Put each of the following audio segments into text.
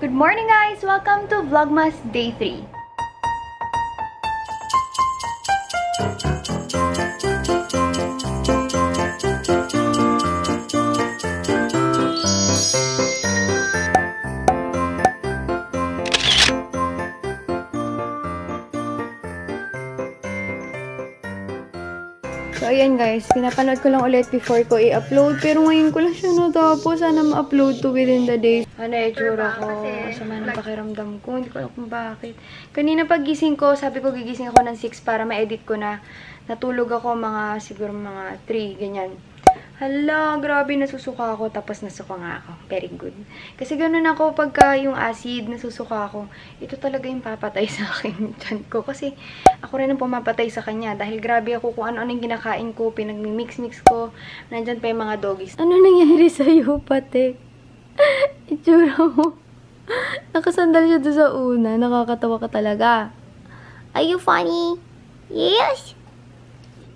Good morning guys! Welcome to Vlogmas Day 3. So, ayan guys, pinapanood ko lang ulit before ko i-upload. Pero ngayon ko lang siya natapos. Sana ma-upload to within the day. Ano yung itsura ko? Sama ng pakiramdam ko. Hindi ko alam kung bakit. Kanina pagising ko, sabi ko gigising ako ng 6 para ma-edit ko na. Natulog ako siguro mga 3, ganyan. Hala, grabe, nasusuka ako. Tapos nasuka nga ako. Very good. Kasi ganun ako pagka yung acid, nasusuka ako. Ito talaga yung papatay sa akin. Tiyan ko. Kasi ako rin ang pumapatay sa kanya. Dahil grabe ako kung ano-ano yung kinakain ko. Pinag-mix-mix ko. Nandyan pa yung mga doggies. Ano nangyari sa'yo, Patek? Itsura mo. Nakasandal siya doon sa una. Nakakatawa ka talaga. Are you funny? Yes!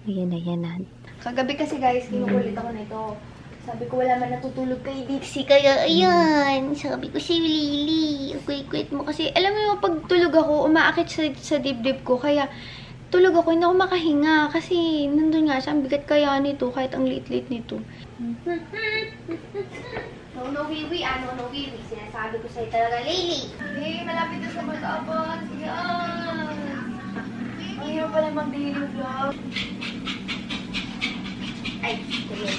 Ayan na, yan na. Kagabi kasi guys, kinukulit ako nito. Sabi ko wala man natutulog kay Dixie. Kaya ayan, sabi ko si Lily. Kwit mo kasi. Alam mo yung pag tulog ako, umaakit sa dibdib ko. Kaya tulog ako, hindi ako makahinga. Kasi nandun nga siya, ang bigat kaya nito. Kahit ang liit-liit nito. No, wiwi. No, wiwi. Sinasabi ko sa'yo talaga, Lily. Hey, malapit na sa mag-abot. Yan. Ang hirap pala mag-daily vlog. Ay, tuloy.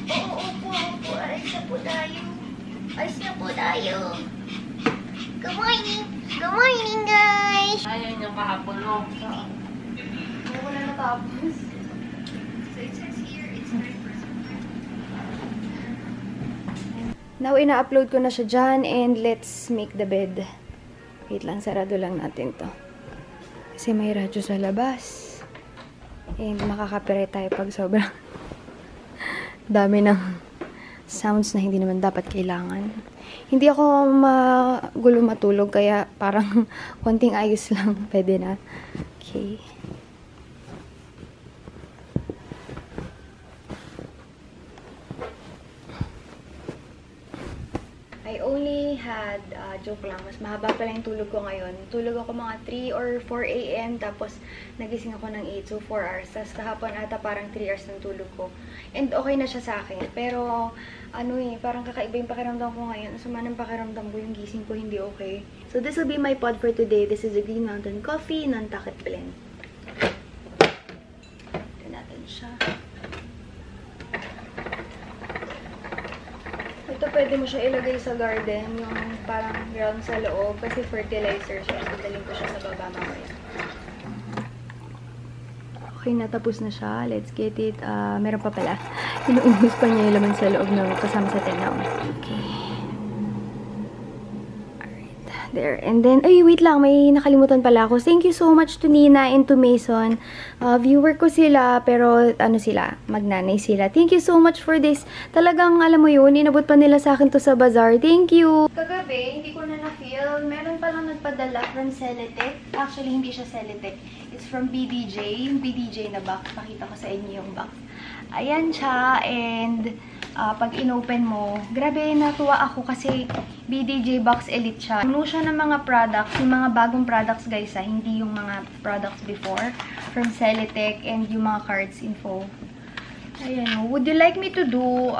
Opo. Alis na po tayo. Good morning. Good morning, guys. Ayun yung kahapon mo. Hindi ko na natapos. So, it says here, it's very personal. Now, ina-upload ko na siya dyan and let's make the bed. Wait lang, sarado lang natin to. Kasi may radyo sa labas. And makaka-copyright tayo pag sobrang dami ng sounds na hindi naman dapat kailangan. Hindi ako magulo matulog, kaya parang konting ayos lang pwede na. Okay. I only had, joke lang, mas mahaba pala yung tulog ko ngayon. Tulog ako mga 3 or 4 a.m. Tapos nagising ako ng 8, so 4 hours. Tapos kahapon ata parang 3 hours ng tulog ko. And okay na siya sa akin. Pero, parang kakaiba yung pakiramdam ko ngayon. Sama ng pakiramdam ko, yung gising ko hindi okay. So this will be my pod for today. This is a Green Mountain Coffee non-packet blend. Ito natin siya. Ito pwede mo siya ilagay sa garden, yung parang ground sa loob, kasi fertilizer siya. Dadalhin ko siya sa baba mamaya. Okay, natapos na siya. Let's get it. Meron pa pala. Inuubos pa niya yung laman sa loob na kasama sa tenaw. Okay. Alright. There. And then, ay, wait lang. May nakalimutan pala ako. Thank you so much to Nina and to Mason. Viewer ko sila, pero magnanay sila. Thank you so much for this. Talagang, alam mo yun, inabot pa nila sa akin to sa bazaar. Thank you! Kagabi, hindi ko na na-feel. Meron palang nagpadala from Celetec. Actually, hindi siya Celetec. It's from BDJ. Yung BDJ na box. Pakita ko sa inyo yung box. Ayan siya. And pag in-open mo, grabe, natuwa ako kasi BDJ Box Elite siya. Puno siya ng mga products. Yung mga bagong products, guys, hindi yung mga products before. From Celetec and yung mga cards info. Ayan. Would you like me to do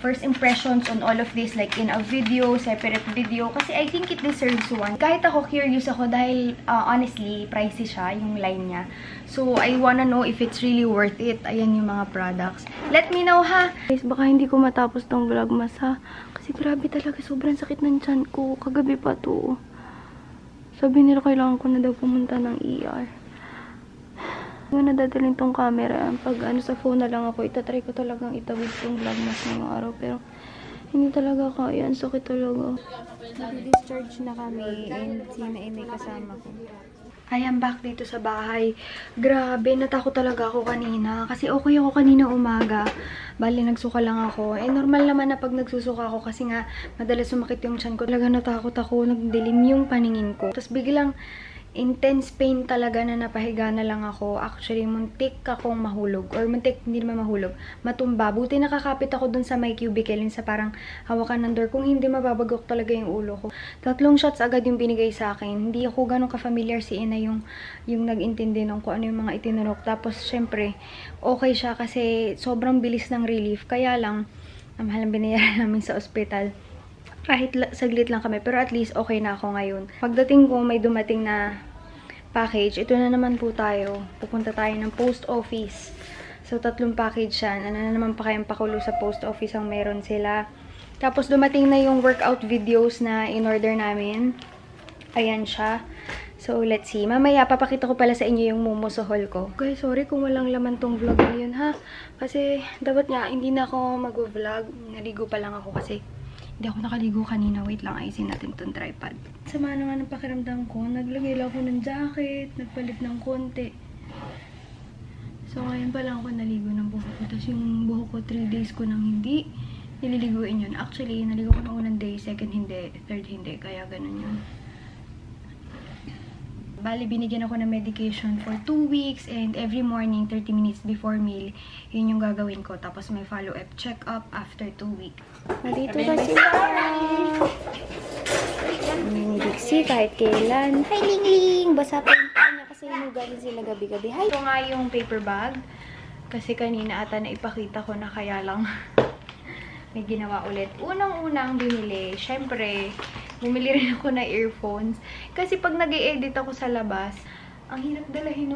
first impressions on all of this, like in a video, separate video? Kasi I think it deserves one. Kahit ako, curious ako dahil honestly, pricey siya, yung line niya. So, I wanna know if it's really worth it. Ayan yung mga products. Let me know, ha? Guys, baka hindi ko matapos tong vlogmas, ha? Kasi grabe talaga, sobrang sakit ng tiyan ko. Kagabi pa to. Sabi nila, kailangan ko na daw pumunta ng ER. Ngayon nadadalhin tong camera. Pag sa phone na lang ako, itatry ko talagang itawid tong vlogmas ngayong araw. Pero hindi talaga kaya. Ang sakit talaga. Nag-discharge na kami and sina may kasama ko. I am back dito sa bahay. Grabe, natakot talaga ako kanina. Kasi okay ako kanina umaga. Bali, nagsuka lang ako. Normal naman na pag nagsusuka ako kasi nga madalas sumakit yung tiyan ko. Talaga natakot ako. Nagdilim yung paningin ko. Tapos biglang intense pain talaga na napahiga na lang ako. Actually, muntik akong mahulog. Or muntik, hindi naman mahulog. Matumba. Buti nakakapit ako dun sa my cubicle. Yung sa parang hawakan ng door. Kung hindi, mababagok talaga yung ulo ko. 3 shots agad yung binigay sa akin. Hindi ako ganun ka-familiar si Ina yung nag-intindi nung kung ano yung mga itinurok. Tapos, syempre, okay siya kasi sobrang bilis ng relief. Kaya lang, ang mahal ang binayaran namin sa ospital. Kahit saglit lang kami, pero at least okay na ako ngayon. Pagdating ko, may dumating na package. Ito na naman po tayo. Pupunta tayo ng post office. So, 3 package yan. Ano na naman pa kayang pakulo sa post office ang meron sila. Tapos, dumating na yung workout videos na in-order namin. Ayan siya. So, let's see. Mamaya, papakita ko pala sa inyo yung mumuso haul ko. Guys, sorry kung walang laman tong vlog ngayon, ha? Kasi, dapat nga, hindi na ako mag-vlog. Naligo pa lang ako kasi hindi ako nakaligo kanina. Wait lang, ayusin natin itong tripod. Sama naman ang pakiramdam ko. Naglagay lang ako ng jacket. Nagpalit ng konti. So, ngayon pa lang ako naligo ng buhok ko. Tapos yung buhok ko, 3 days ko nang hindi nililiguin yun. Actually, naligo ko ng unang day, second hindi, third hindi. Kaya ganun yun. Bali, binigyan ako ng medication for 2 weeks and every morning, 30 minutes before meal, yun yung gagawin ko. Tapos may follow-up check-up after 2 weeks. Nandito na sila! Ni Dixie kahit kailan. Hi, Lingling! Basa pa yung paa niya kasi hinugahin sila gabi-gabi. Hi! Ito nga yung paper bag. Kasi kanina ata na ipakita ko na kaya lang may ginawa ulit. Unang-unang binili, syempre, bumili rin ako na earphones. Kasi pag nag-e-edit ako sa labas, ang hirap dalahin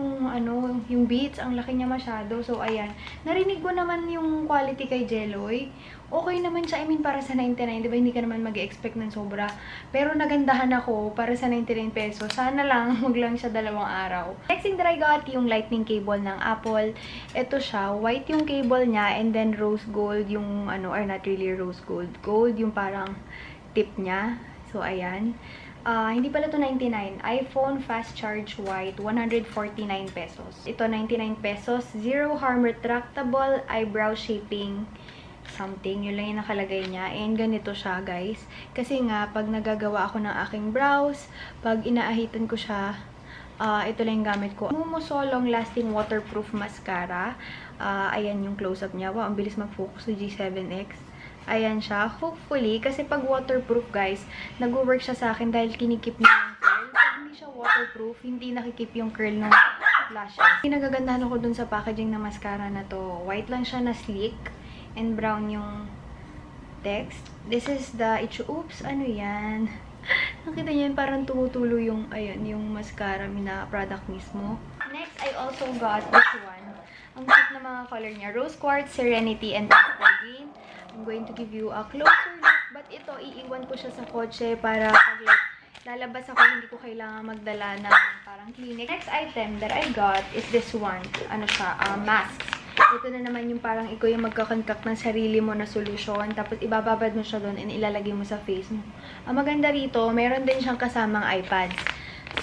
yung beats. Ang laki niya masyado. So, ayan. Narinig ko naman yung quality kay Jeloy. Okay naman siya. I mean, para sa 99. Diba, hindi ka naman mag-expect ng sobra. Pero nagandahan ako para sa 99 pesos. Sana lang, wag lang siya 2 araw. Next thing that I got, yung lightning cable ng Apple. Ito siya. White yung cable niya. And then, rose gold yung, or not really rose gold. Gold yung parang tip niya. So, ayan. Hindi pala to 99. iPhone Fast Charge White, 149 pesos. Ito, 99 pesos. Zero harm, retractable, eyebrow shaping, something. Yun lang yung nakalagay niya. And ganito siya, guys. Kasi nga, pag nagagawa ako ng aking brows, pag inaahitan ko siya, ito lang yung gamit ko. Mumuso Long Lasting Waterproof Mascara. Ayan yung close-up niya. Wow, ang bilis mag-focus sa G7X. Ayan siya. Hopefully, kasi pag waterproof, guys, nag-work siya sa akin dahil kinikip niya yung curl. Pag hindi siya waterproof, hindi nakikip yung curl ng lashes. Pinagagandahan ako dun sa packaging ng mascara na to. White lang siya na sleek and brown yung text. This is the oops, ano yan? Nakita niyo yun, parang tumutulo yung, ayan, yung mascara na product mismo. Next, I also got this one. Ang cute na mga color niya. Rose Quartz, Serenity, and Pastel Green. I'm going to give you a closer look. But ito, iiwan ko siya sa kotse para pag lalabas ako, hindi ko kailangan magdala ng parang clinic. Next item that I got is this one. Ano siya? Masks. Ito na naman yung parang ikaw yung magkakontak ng sarili mo na solusyon. Tapos ibababad mo siya doon and ilalagay mo sa face mo. Ang maganda rito, meron din siyang kasamang iPads.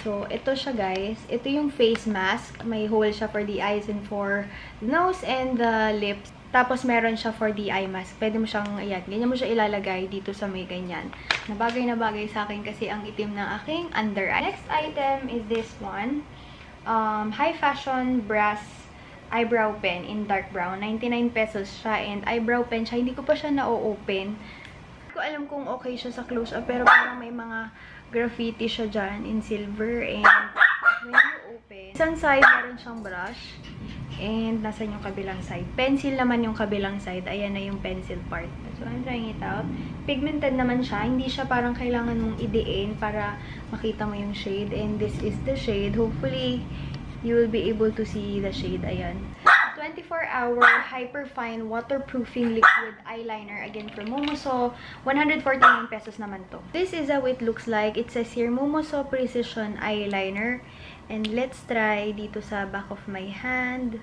So, ito siya, guys. Ito yung face mask. May hole siya for the eyes and for the nose and the lips. Tapos, meron siya for the eye mask. Pwede mo siyang, ayan, ganyan mo siya ilalagay dito sa may ganyan. Na bagay sa akin kasi ang itim ng aking under eye. Next item is this one. High Fashion Brass Eyebrow Pen in dark brown. 99 pesos siya and eyebrow pen siya. Hindi ko pa siya na-open. Hindi ko alam kung okay siya sa close-up pero parang may mga graffiti siya dyan in silver and when you open, isang side meron siyang brush and nasan yung kabilang side. Pencil naman yung kabilang side. Ayan na yung pencil part. So, I'm trying it out. Pigmented naman siya. Hindi siya parang kailangan mong idiin para makita mo yung shade. And this is the shade. Hopefully, you will be able to see the shade. Ayan. 24-hour hyperfine waterproofing liquid eyeliner. Again, from Momoso. 149 pesos naman to. This is how it looks like. It says here, Momoso Precision Eyeliner. And let's try dito sa back of my hand.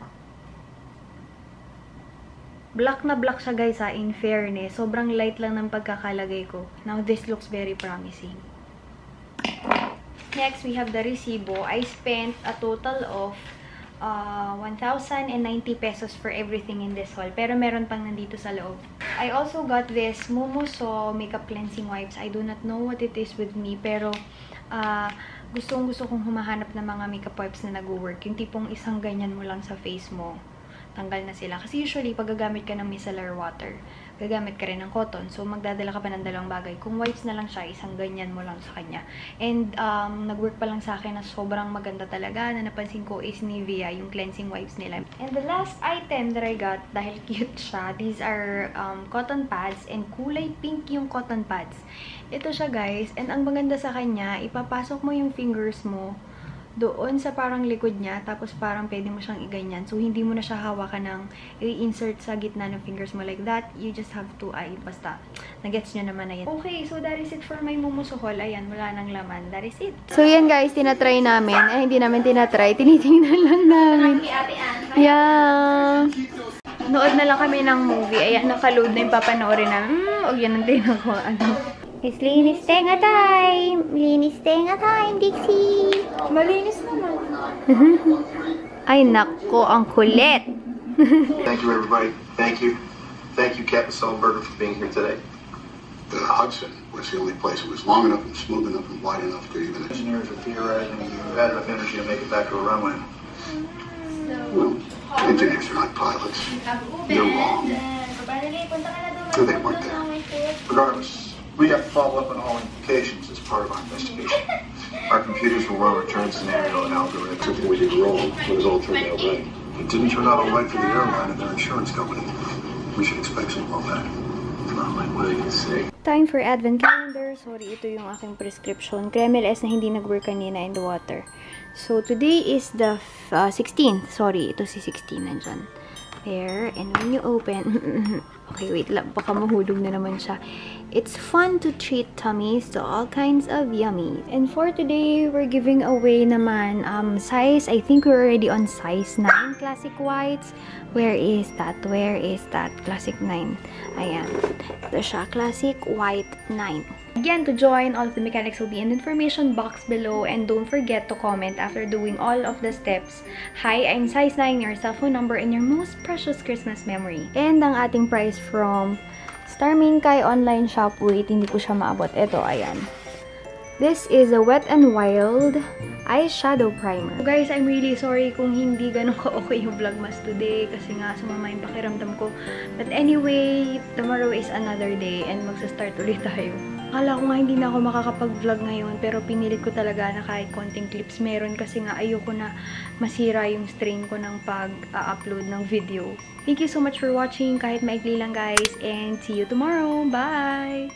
Black na black siya, guys, ha, in fairness. Sobrang light lang ng pagkakalagay ko. Now, this looks very promising. Next, we have the resibo. I spent a total of 1,090 pesos for everything in this haul. Pero meron pang nandito sa loob. I also got this Mumuso makeup cleansing wipes. I do not know what it is with me, pero gusto kong humahanap ng mga makeup wipes na nag-work. Yung tipong isang ganyan mo lang sa face mo, tanggal na sila. Kasi usually, pag gagamit ka ng micellar water, gagamit ka rin ng cotton. So, magdadala ka pa ng dalawang bagay. Kung wipes na lang siya, isang ganyan mo lang sa kanya. And, nag-work pa lang sa akin na sobrang maganda talaga. Na napansin ko is Nivea, yung cleansing wipes nila. And the last item that I got, dahil cute siya, these are cotton pads. And kulay pink yung cotton pads. Ito siya, guys. And ang maganda sa kanya, ipapasok mo yung fingers mo doon sa parang likod niya, tapos parang pwede mo siyang iganyan. So, hindi mo na siya hawakan ng i-insert sa gitna ng fingers mo like that. You just have to, basta, nagets nyo naman na yan. Okay, so that is it for my Mumuso haul. Ayan, wala nang laman. That is it. So, yan guys, tinatry namin. Hindi namin tinatry. Tinitingnan lang namin. Yeah. Nood na lang kami ng movie. Ayan, nakaload na yung papanoorin namin. Huwag yan ang tingnan ko. It's linis tenga time! Linis tenga time, Dixie! Malinis naman. Ay, nako, ang kulit! Thank you, everybody. Thank you. Thank you, Captain Sullenberger, for being here today. The Hudson was the only place that was long enough and smooth enough and wide enough to even... Engineers are theorizing you had enough energy to make it back to a runway. Well, engineers are not pilots. You're wrong. No, they weren't there. Regardless, we have to follow up on all implications as part of our investigation. Our computers will run a return scenario and algorithm. Something we did wrong when it all turned out right. It didn't turn out all right for the airline and their insurance company. We should expect some blowback. Like, what are you gonna say? Time for advent calendar. Sorry, ito yung aking prescription. Kremel S na hindi nag-work kanina in the water. So, today is the 16th. Sorry, ito si 16 nandyan. There. And when you open... okay, wait lang. Baka mahulog na naman siya. It's fun to treat tummies to all kinds of yummy. And for today, we're giving away naman size. I think we're already on size 9 classic whites. Where is that? Where is that? Classic 9. Ayan. Ito siya. Classic white 9. Again, to join, all of the mechanics will be in the information box below. And don't forget to comment after doing all of the steps. Hi, I'm size 9, your cell phone number, and your most precious Christmas memory. And ang ating price from Starmin Kai online shop. Wait, hindi ko siya maabot. Ito, ayan. This is a Wet n Wild eyeshadow primer. So guys, I'm really sorry kung hindi ganun ka-okay yung vlogmas today kasi nga sumama yung pakiramdam ko. But anyway, tomorrow is another day and magsa-start ulit tayo. Akala ko nga hindi na ako makakapag-vlog ngayon pero pinilit ko talaga na kahit konting clips meron kasi nga ayoko na masira yung strain ko ng pag-upload ng video. Thank you so much for watching kahit maikli lang guys and see you tomorrow. Bye!